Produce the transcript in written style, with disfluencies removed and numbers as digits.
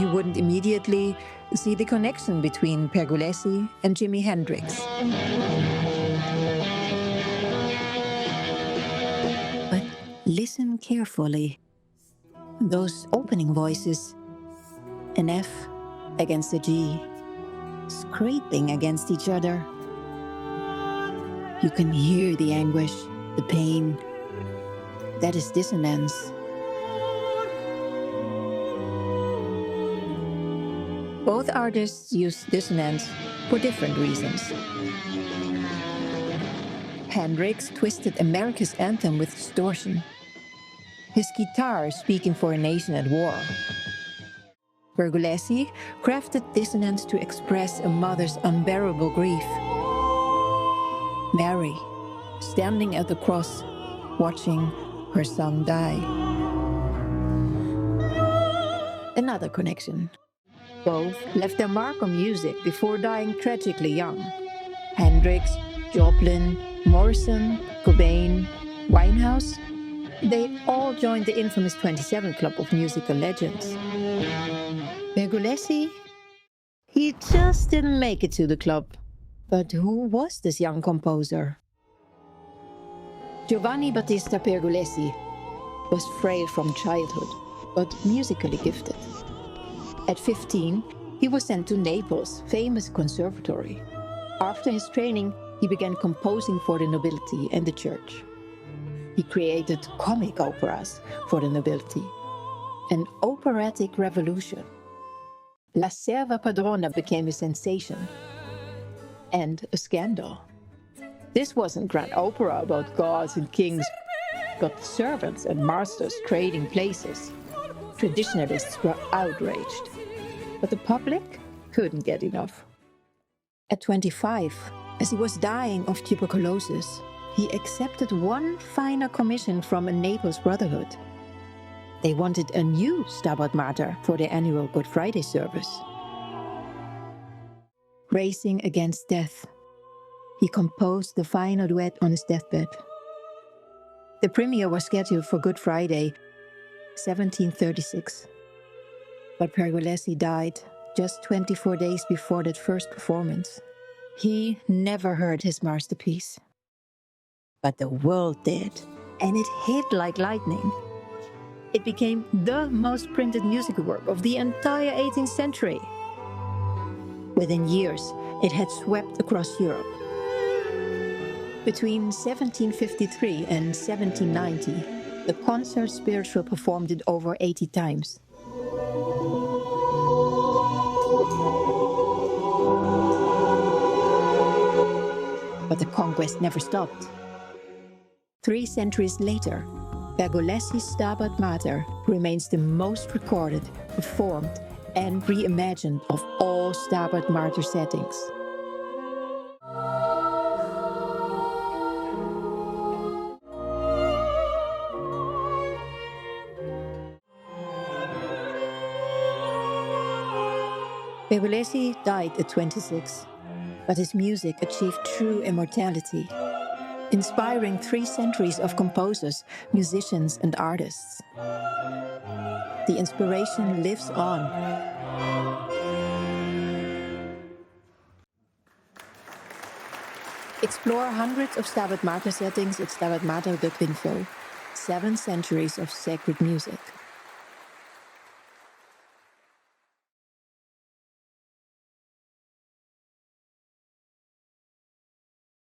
you wouldn't immediately see the connection between Pergolesi and Jimi Hendrix. But listen carefully. Those opening voices, an F against a G, scraping against each other. You can hear the anguish, the pain. That is dissonance. Both artists use dissonance for different reasons. Hendrix twisted America's anthem with distortion, his guitar speaking for a nation at war. Pergolesi crafted dissonance to express a mother's unbearable grief. Mary, standing at the cross, watching her son die. Another connection. Both left their mark on music before dying tragically young. Hendrix, Joplin, Morrison, Cobain, Winehouse, they all joined the infamous 27 Club of musical legends. Pergolesi? He just didn't make it to the club. But who was this young composer? Giovanni Battista Pergolesi was frail from childhood, but musically gifted. At 15, he was sent to Naples' famous conservatory. After his training, he began composing for the nobility and the church. He created comic operas for the nobility, an operatic revolution. La Serva Padrona became a sensation and a scandal. This wasn't grand opera about gods and kings, but servants and masters trading places. Traditionalists were outraged, but the public couldn't get enough. At 25, as he was dying of tuberculosis, he accepted one final commission from a Naples brotherhood. They wanted a new Stabat Mater for their annual Good Friday service. Racing against death, he composed the final duet on his deathbed. The premiere was scheduled for Good Friday, 1736. But Pergolesi died just 24 days before that first performance. He never heard his masterpiece. But the world did, and it hit like lightning. It became the most printed music work of the entire 18th century. Within years, it had swept across Europe. Between 1753 and 1790, the concert spiritual performed it over 80 times. But the conquest never stopped. 3 centuries later, Pergolesi Stabat Mater remains the most recorded, performed, and reimagined of all Stabat Mater settings. Pergolesi died at 26, but his music achieved true immortality, inspiring 3 centuries of composers, musicians, and artists. The inspiration lives on. Explore hundreds of Stabat Mater settings at stabatmater.info. 7 centuries of sacred music.